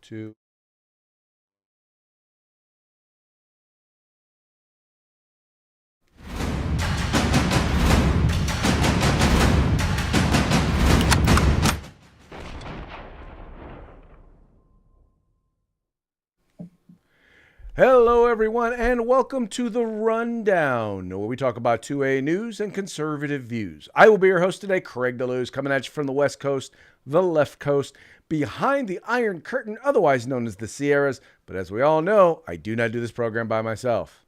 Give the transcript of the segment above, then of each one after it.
Two. Hello, everyone, and welcome to the Rundown, where we talk about 2A news and conservative views. I will be your host today, Craig DeLuz, coming at you from the West Coast, the left coast, behind the Iron Curtain, otherwise known as the Sierras. But as we all know, I do not do this program by myself.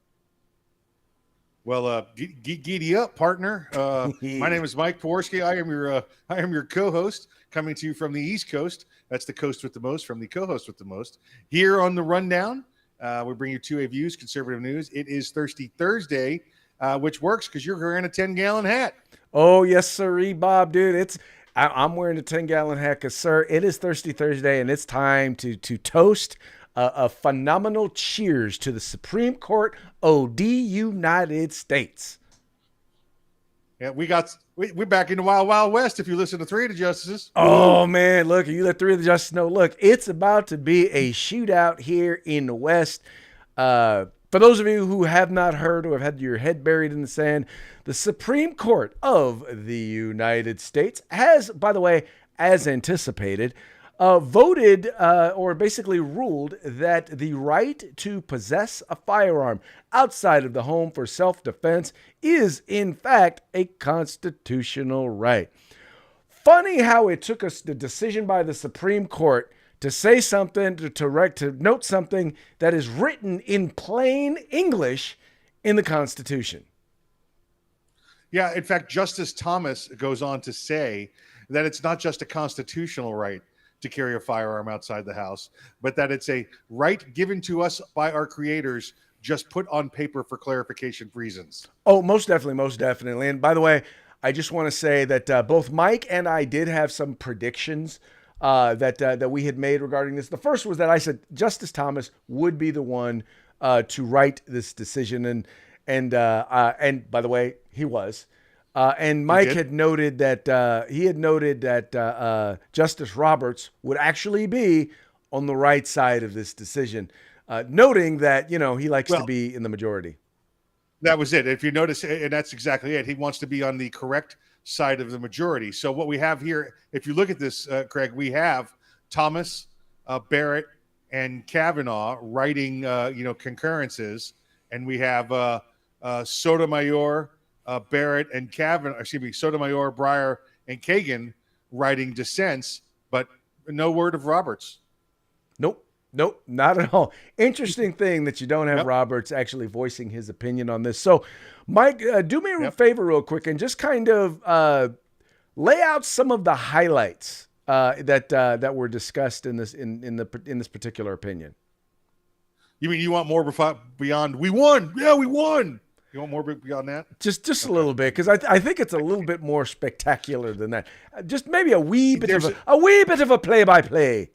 Well, giddy up, partner. My name is Mike Poworski. I am your co-host, coming to you from the East Coast. That's the coast with the most, from the co-host with the most. Here on the Rundown, we bring you 2A views, conservative news. It is Thirsty Thursday, which works because you're wearing a 10-gallon hat. Oh, yes, sirree, Bob, dude. I'm wearing a 10-gallon hat because, sir, it is Thirsty Thursday, and it's time to toast a phenomenal cheers to the Supreme Court of the United States. Yeah, we're back in the Wild Wild West. If you listen to Three of the Justices. Oh man, look, you let Three of the Justices know. Look, it's about to be a shootout here in the West. For those of you who have not heard or have had your head buried in the sand, the Supreme Court of the United States has, by the way, as anticipated, voted or basically ruled that the right to possess a firearm outside of the home for self-defense is, in fact, a constitutional right. Funny how it took us the decision by the Supreme Court to say something, to note something that is written in plain English in the Constitution. Yeah, in fact, Justice Thomas goes on to say that it's not just a constitutional right to carry a firearm outside the house, but that it's a right given to us by our creators, just put on paper for clarification reasons. Oh, most definitely, most definitely. And by the way, I just want to say that both Mike and I did have some predictions that we had made regarding this. The first was that I said Justice Thomas would be the one to write this decision, and by the way, he was. And Mike had noted that Justice Roberts would actually be on the right side of this decision, noting that he likes to be in the majority. That was it. If you notice, and that's exactly it. He wants to be on the correct side of the majority. So what we have here, if you look at this, Craig, we have Thomas, Barrett, and Kavanaugh writing, concurrences, and we have Sotomayor, Barrett, and Sotomayor, Breyer, and Kagan writing dissents, but no word of Roberts. Nope, not at all. Interesting thing that you don't have Roberts actually voicing his opinion on this. So, Mike, do me a favor real quick and just kind of lay out some of the highlights that were discussed in this particular opinion. You mean you want more beyond we won? Yeah, we won. You want more beyond that? Just a little bit, because I think it's a little bit more spectacular than that. Just maybe a wee bit of a play-by-play.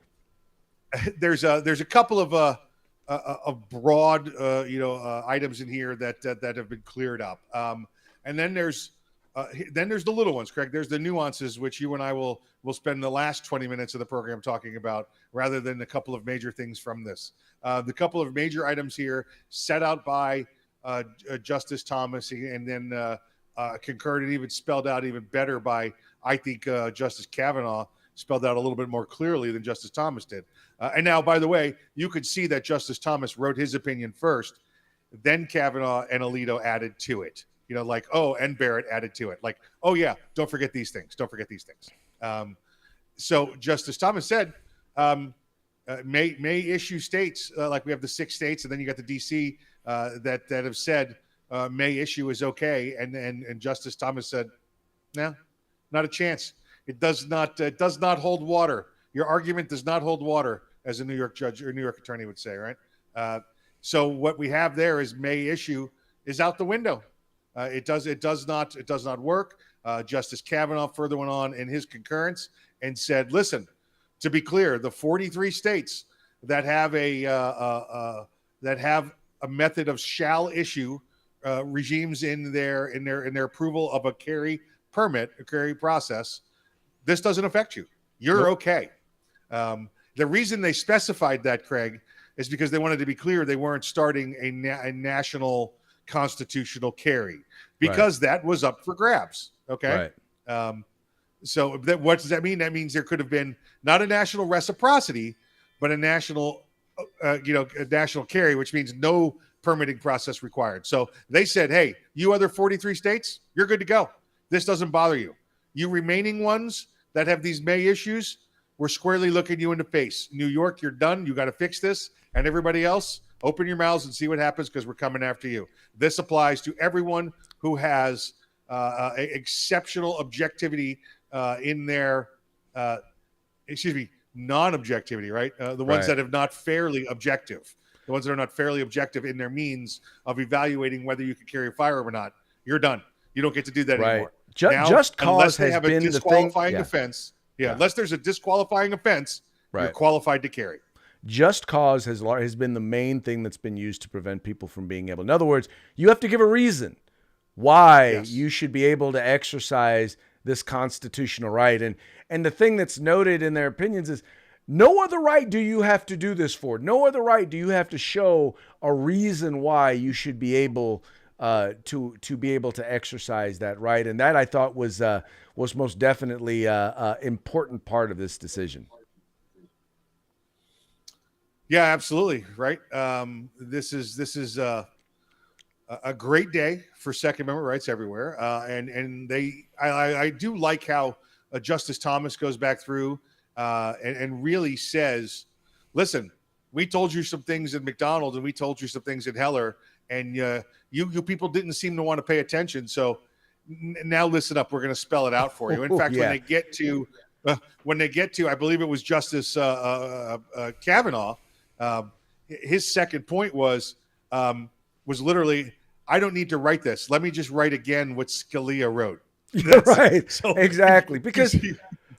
There's a couple of broad items in here that have been cleared up, and then there's the little ones, Craig. There's the nuances which you and I will spend the last 20 minutes of the program talking about, rather than a couple of major things from this. The couple of major items here set out by Justice Thomas, and then concurred and even spelled out even better by, I think, Justice Kavanaugh, spelled out a little bit more clearly than Justice Thomas did. And now, by the way, you could see that Justice Thomas wrote his opinion first, then Kavanaugh and Alito added to it. And Barrett added to it. Like, oh yeah, don't forget these things. Don't forget these things. So Justice Thomas said, may issue states, like we have the 6 states, and then you got the D.C. That have said may issue is okay, and Justice Thomas said, no, not a chance. It does not hold water. Your argument does not hold water, as a New York judge or New York attorney would say, right? So what we have there is may issue is out the window. It does not work. Justice Kavanaugh further went on in his concurrence and said, listen, to be clear, the 43 states that have a method of shall issue regimes in their approval of a carry permit, a carry process, this doesn't affect you. You're okay. The reason they specified that, Craig, is because they wanted to be clear they weren't starting a national constitutional carry, because that was up for grabs. Okay. Right. So what does that mean? That means there could have been not a national reciprocity, but a national, a national carry, which means no permitting process required. So they said, hey, you other 43 states, you're good to go. This doesn't bother you. You remaining ones that have these May issues, we're squarely looking you in the face. New York, you're done. You got to fix this. And everybody else, open your mouths and see what happens, because we're coming after you. This applies to everyone who has exceptional objectivity in their, non-objectivity, right? The ones that have not fairly objective. The ones that are not fairly objective in their means of evaluating whether you can carry a firearm or not. You're done. You don't get to do that anymore. Just cause has have been a disqualifying the thing. offense. Unless there's a disqualifying offense, you're qualified to carry. Just cause has been the main thing that's been used to prevent people from being able. In other words, you have to give a reason why you should be able to exercise this constitutional right. And the thing that's noted in their opinions is, no other right do you have to do this for. No other right do you have to show a reason why you should be able to be able to exercise that right. And that, I thought, was most definitely important part of this decision. Yeah, absolutely. Right. This is a great day for Second Amendment rights everywhere. And I do like how Justice Thomas goes back through and really says, listen, we told you some things in McDonald and we told you some things in Heller, and you people didn't seem to want to pay attention. So now listen up. We're going to spell it out for you. In fact, when they get to, I believe it was Justice Kavanaugh, his second point was literally, I don't need to write this. Let me just write again what Scalia wrote. Right. So, exactly.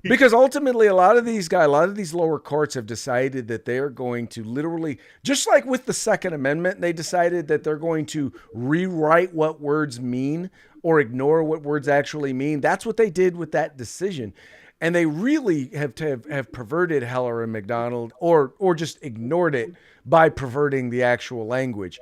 Because ultimately a lot of these lower courts have decided that they are going to literally, just like with the Second Amendment, they decided that they're going to rewrite what words mean or ignore what words actually mean. That's what they did with that decision. And they really have perverted Heller and McDonald, or just ignored it by perverting the actual language.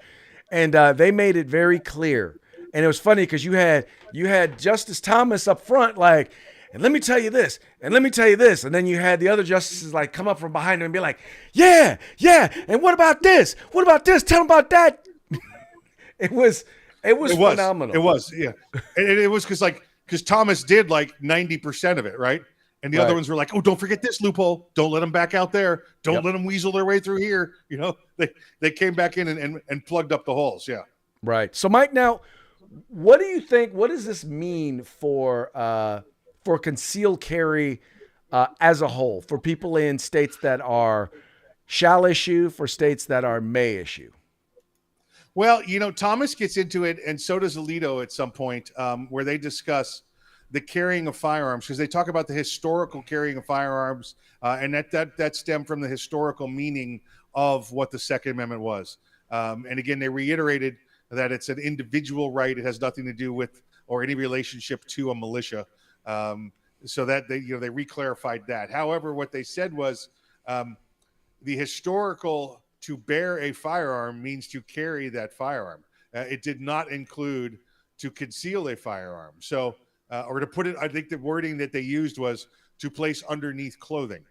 And they made it very clear. And it was funny because you had Justice Thomas up front, like, and let me tell you this, and let me tell you this. And then you had the other justices like come up from behind him and be like, yeah. And what about this? What about this? Tell them about that. It was phenomenal. It was, yeah. And it was because Thomas did like 90% of it, right? And the other ones were like, oh, don't forget this loophole. Don't let them back out there. Don't let them weasel their way through here. They came back in and plugged up the holes. Yeah. Right. So, Mike, now, what do you think? What does this mean for concealed carry as a whole, for people in states that are shall issue, for states that are may issue? Well, Thomas gets into it, and so does Alito at some point, where they discuss the carrying of firearms, because they talk about the historical carrying of firearms, and that stemmed from the historical meaning of what the Second Amendment was. And again, they reiterated that it's an individual right; it has nothing to do with or any relationship to a militia. So that they reclarified that. However, what they said was the historical to bear a firearm means to carry that firearm. It did not include to conceal a firearm. So. Or to put it, I think the wording that they used was to place underneath clothing.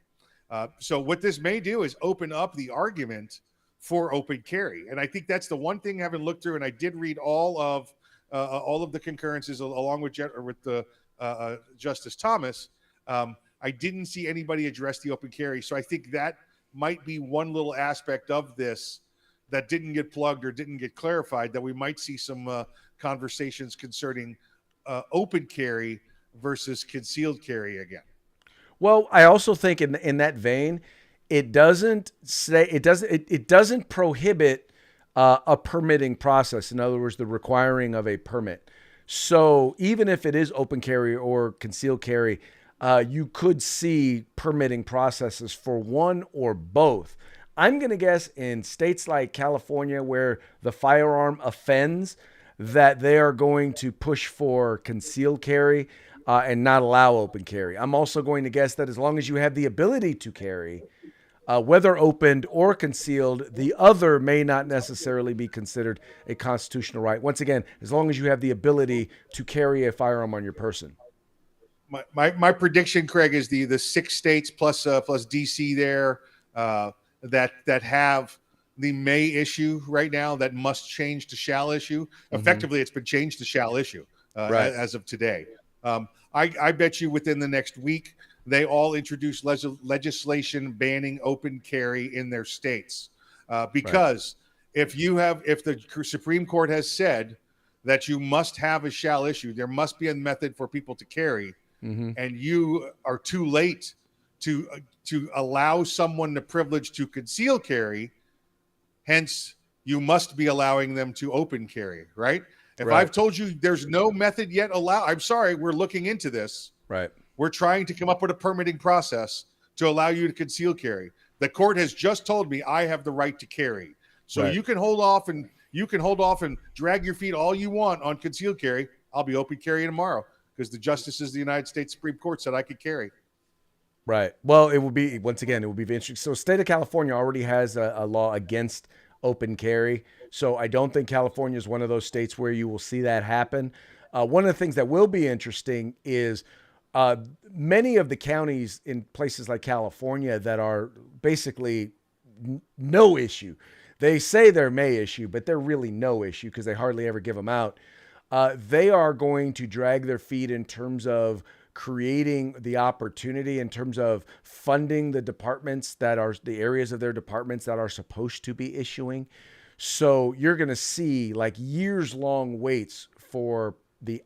So what this may do is open up the argument for open carry. And I think that's the one thing, having looked through, and I did read all of the concurrences along with the Justice Thomas. I didn't see anybody address the open carry. So I think that might be one little aspect of this that didn't get plugged or didn't get clarified, that we might see some conversations concerning open carry versus concealed carry again. Well, I also think in that vein, it doesn't prohibit a permitting process. In other words, the requiring of a permit. So even if it is open carry or concealed carry, you could see permitting processes for one or both. I'm going to guess in states like California, where the firearm offends, that they are going to push for concealed carry and not allow open carry. I'm also going to guess that as long as you have the ability to carry, whether opened or concealed, the other may not necessarily be considered a constitutional right. Once again, as long as you have the ability to carry a firearm on your person. My prediction, Craig, is the 6 states plus DC there that have the may issue right now that must change to shall issue. Effectively, it's been changed to shall issue Right. as of today. I bet you within the next week they all introduce legislation banning open carry in their states because if the Supreme Court has said that you must have a shall issue, there must be a method for people to carry. And you are too late to allow someone the privilege to conceal carry. Hence, you must be allowing them to open carry, right? If I've told you there's no method yet I'm sorry, we're looking into this. Right. We're trying to come up with a permitting process to allow you to conceal carry. The court has just told me I have the right to carry. So you can hold off and drag your feet all you want on concealed carry. I'll be open carry tomorrow, because the justices of the United States Supreme Court said I could carry. Right. Well, it will be, once again, it will be interesting. So state of California already has a law against open carry. So I don't think California is one of those states where you will see that happen. One of the things that will be interesting is many of the counties in places like California that are basically no issue. They say they're may issue, but they're really no issue because they hardly ever give them out. They are going to drag their feet in terms of creating the opportunity, in terms of funding the departments that are the areas of their departments that are supposed to be issuing. So you're going to see like years long waits for the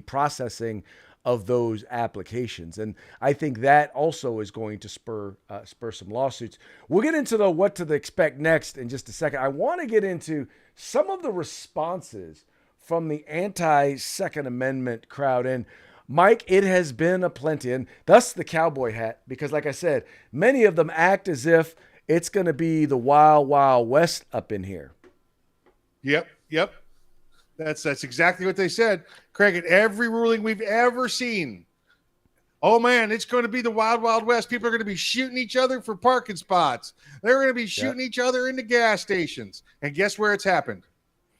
processing of those applications. And I think that also is going to spur some lawsuits. We'll get into what to expect next in just a second. I want to get into some of the responses from the anti-Second Amendment crowd. And Mike, it has been aplenty, and thus the cowboy hat, because like I said, many of them act as if it's going to be the wild, wild west up in here. Yep. That's exactly what they said. Craig, at every ruling we've ever seen, oh man, it's going to be the wild, wild west. People are going to be shooting each other for parking spots. They're going to be shooting each other into gas stations. And guess where it's happened?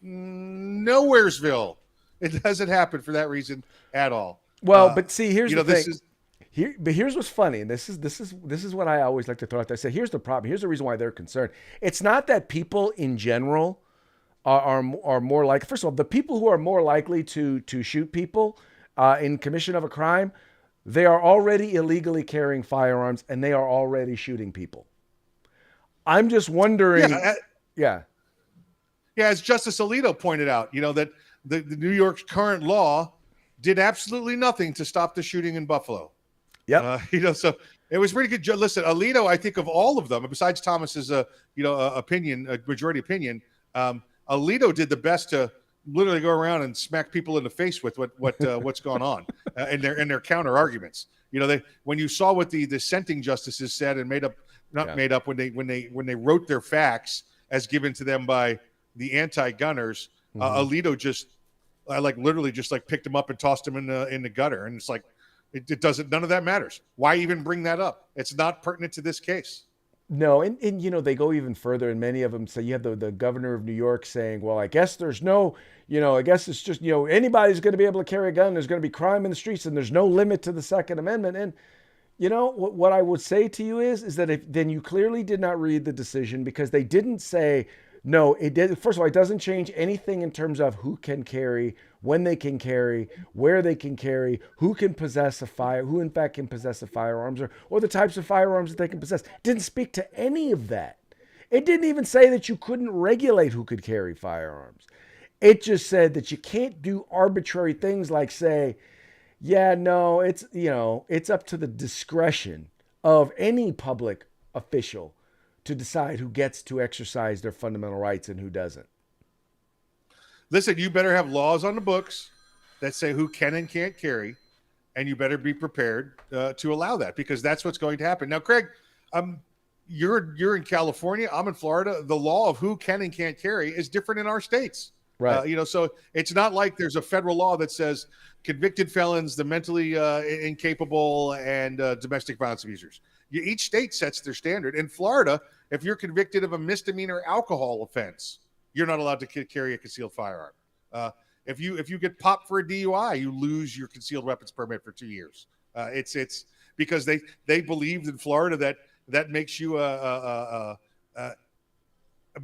Nowheresville. It doesn't happen for that reason at all. Well, but see, here's the thing. But here's what's funny, and this is what I always like to throw out there. I say, here's the problem. Here's the reason why they're concerned. It's not that people in general are more like. First of all, the people who are more likely to shoot people in commission of a crime, they are already illegally carrying firearms and they are already shooting people. I'm just wondering. Yeah. As Justice Alito pointed out, that the New York's current law did absolutely nothing to stop the shooting in Buffalo. Yep. So it was pretty good. Listen, Alito, I think of all of them, besides Thomas's, majority opinion, Alito did the best to literally go around and smack people in the face with what's going on and their counter arguments. When you saw what the dissenting justices said and when they wrote their facts as given to them by the anti-gunners, Alito just literally just picked him up and tossed him in the gutter, and it's like it doesn't. None of that matters. Why even bring that up? It's not pertinent to this case. No, and they go even further, and many of them say you have the governor of New York saying, well, I guess there's no, I guess it's just anybody's going to be able to carry a gun. There's going to be crime in the streets, and there's no limit to the Second Amendment. And what I would say to you is that then you clearly did not read the decision, because they didn't say. No, it did. First of all, it doesn't change anything in terms of who can carry, when they can carry, where they can carry, who can possess who in fact can possess a firearms, or the types of firearms that they can possess. It didn't speak to any of that. It didn't even say that you couldn't regulate who could carry firearms. It just said that you can't do arbitrary things like say, it's up to the discretion of any public official to decide who gets to exercise their fundamental rights and who doesn't. Listen, you better have laws on the books that say who can and can't carry, and you better be prepared to allow that, because that's what's going to happen. Now, Craig, you're in California. I'm in Florida. The law of who can and can't carry is different in our states. Right. So it's not like there's a federal law that says convicted felons, the mentally incapable, and domestic violence abusers. each state sets their standard. In Florida, if you're convicted of a misdemeanor alcohol offense, you're not allowed to carry a concealed firearm. If you get popped for a DUI, you lose your concealed weapons permit for 2 years. It's because they believed in Florida that makes you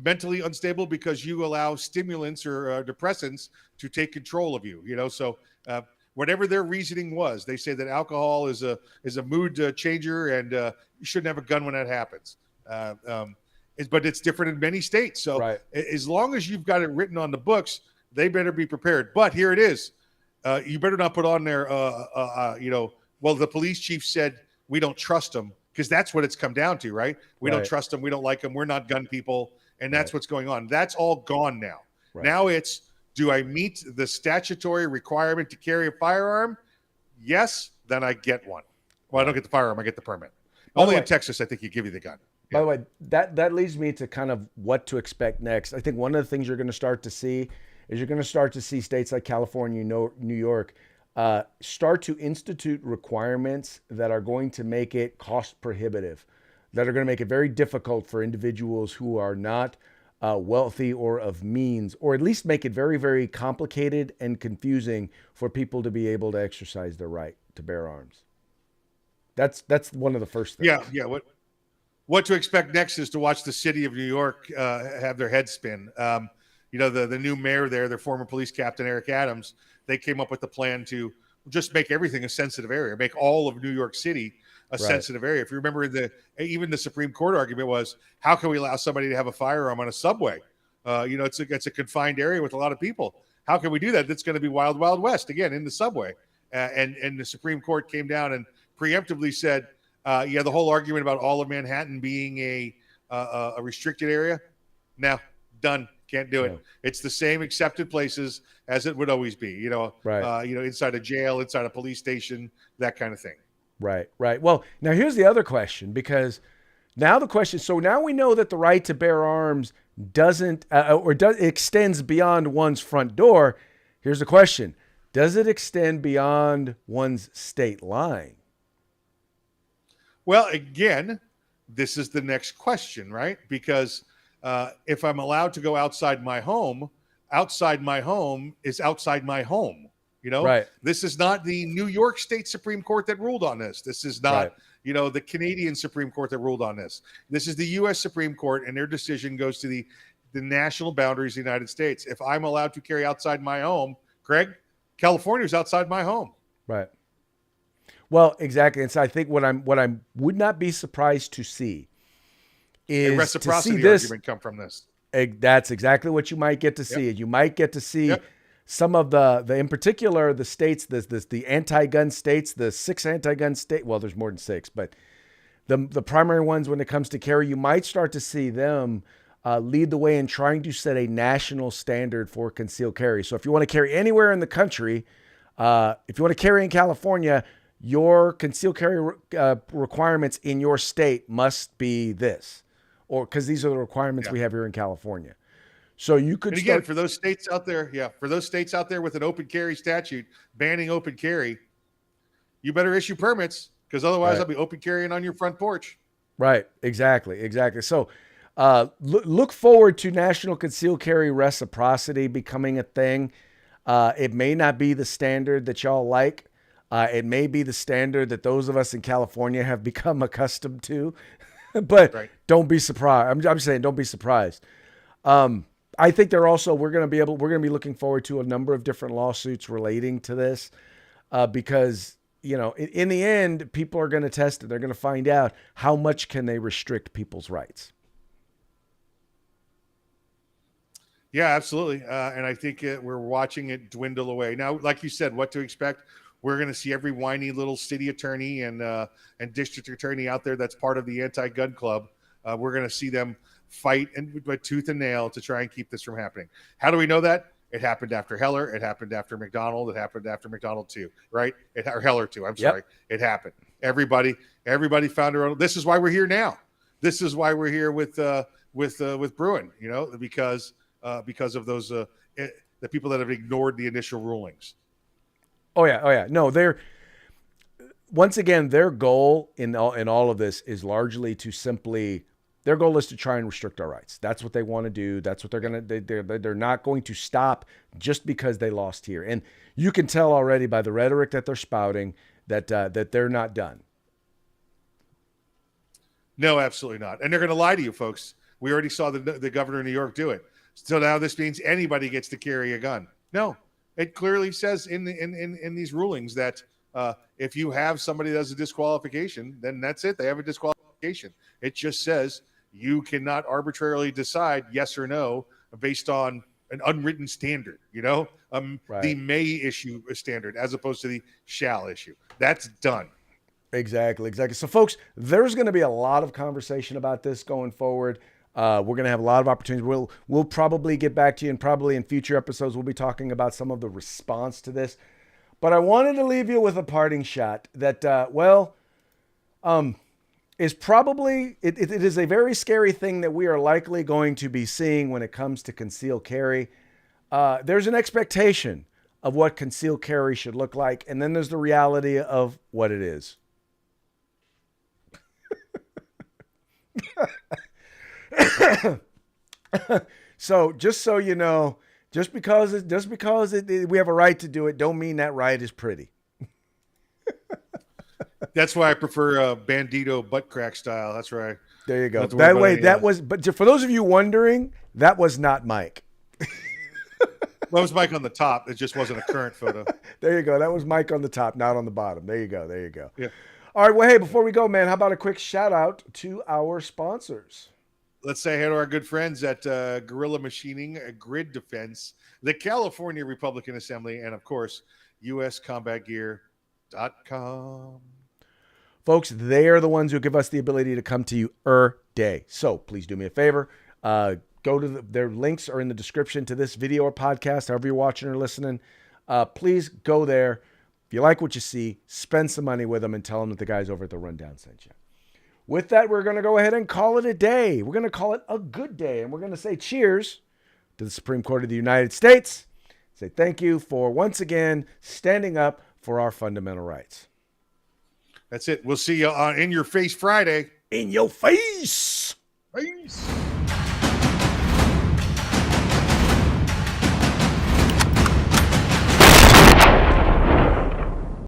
mentally unstable because you allow stimulants or depressants to take control of you. So whatever their reasoning was, they say that alcohol is a mood changer, and you shouldn't have a gun when that happens. But it's different in many states. So right. As long as you've got it written on the books, they better be prepared. But here it is. You better not put on there, well, the police chief said we don't trust them, because that's what it's come down to, right? We don't trust them. We don't like them. We're not gun people. And that's what's going on. That's all gone now. Right. Now it's, do I meet the statutory requirement to carry a firearm? Yes, then I get one. Well, I don't get the firearm. I get the permit. Only in Texas, I think, you give you the gun. By the way, that leads me to kind of what to expect next. I think one of the things you're going to start to see is you're going to start to see states like California, New York, start to institute requirements that are going to make it cost prohibitive, that are going to make it very difficult for individuals who are not wealthy or of means, or at least make it very, very complicated and confusing for people to be able to exercise their right to bear arms. That's one of the first things. Yeah. What to expect next is to watch the city of New York have their head spin. The new mayor there, their former police captain, Eric Adams, they came up with the plan to just make everything a sensitive area, make all of New York City a sensitive area. If you remember, even the Supreme Court argument was, how can we allow somebody to have a firearm on a subway? It's a confined area with a lot of people. How can we do that? That's going to be wild, wild west again in the subway. And the Supreme Court came down and preemptively said, the whole argument about all of Manhattan being a restricted area, now done. Can't do it. No. It's the same accepted places as it would always be, inside a jail, inside a police station, that kind of thing. Right. Well, now here's the other question, because now we know that the right to bear arms extends beyond one's front door. Here's the question. Does it extend beyond one's state line? Well, again, this is the next question, right? Because if I'm allowed to go outside my home is outside my home. Right. This is not the New York State Supreme Court that ruled on this. This is not, the Canadian Supreme Court that ruled on this. This is the U.S. Supreme Court, and their decision goes to the national boundaries of the United States. If I'm allowed to carry outside my home, Craig, California's outside my home. Right. Well, exactly. And so I think what I would not be surprised to see is a reciprocity to see this argument come from this. That's exactly what you might get to see. You might get to see some of the in particular, the states, the anti-gun states, the 6 anti-gun state. Well, there's more than 6, but the primary ones when it comes to carry, you might start to see them lead the way in trying to set a national standard for concealed carry. So if you want to carry anywhere in the country, if you want to carry in California, your concealed carry requirements in your state must be this, or because these are the requirements we have here in California. So you could again, for those states out there, with an open carry statute banning open carry, you better issue permits, because otherwise I'll be open carrying on your front porch. Right. Exactly. So look forward to national concealed carry reciprocity becoming a thing. It may not be the standard that y'all like. It may be the standard that those of us in California have become accustomed to, but don't be surprised. I'm saying don't be surprised. I think we're going to be looking forward to a number of different lawsuits relating to this, because, in the end, people are going to test it. They're going to find out how much can they restrict people's rights. Yeah, absolutely. And I think we're watching it dwindle away. Now, like you said, what to expect? We're going to see every whiny little city attorney and district attorney out there that's part of the anti-gun club. We're going to see them fight with tooth and nail to try and keep this from happening. How do we know that? It happened after Heller. It happened after McDonald. It happened after McDonald too, right? Or Heller too. I'm sorry. It happened. Everybody found their own. This is why we're here now. This is why we're here with Bruin. Because of those the people that have ignored the initial rulings. Oh yeah. No, once again, their goal in all of this is largely to simply, their goal is to try and restrict our rights. That's what they want to do. That's what they're going to, they're not going to stop just because they lost here. And you can tell already by the rhetoric that they're spouting that they're not done. No, absolutely not. And they're going to lie to you, folks. We already saw the governor of New York do it. So now this means anybody gets to carry a gun. No, it clearly says in these rulings that if you have somebody that has a disqualification, then that's it. They have a disqualification. It just says you cannot arbitrarily decide yes or no based on an unwritten standard, right. The may issue standard as opposed to the shall issue. That's done. Exactly. So, folks, there's going to be a lot of conversation about this going forward. We're going to have a lot of opportunities. We'll probably get back to you, and probably in future episodes, we'll be talking about some of the response to this. But I wanted to leave you with a parting shot that, is probably, it is a very scary thing that we are likely going to be seeing when it comes to concealed carry. There's an expectation of what concealed carry should look like, and then there's the reality of what it is. So just so you know, just because we have a right to do it, don't mean that right is pretty. That's why I prefer bandito butt crack style. That's right. There you go. That way, but for those of you wondering, that was not Mike. Well, it was Mike on the top. It just wasn't a current photo. There you go. That was Mike on the top, not on the bottom. There you go. Yeah. All right. Well, hey, before we go, man, how about a quick shout out to our sponsors? Let's say hey to our good friends at Guerrilla Machining, Grid Defense, the California Republican Assembly, and of course, USCombatGear.com. Folks, they are the ones who give us the ability to come to you day. So please do me a favor. Go to their links are in the description to this video or podcast, however you're watching or listening. Please go there. If you like what you see, spend some money with them and tell them that the guys over at The Rundown sent you. With that, we're going to go ahead and call it a day. We're going to call it a good day. And we're going to say cheers to the Supreme Court of the United States. Say thank you for once again standing up for our fundamental rights. That's it. We'll see you on In Your Face Friday. In your face. Peace.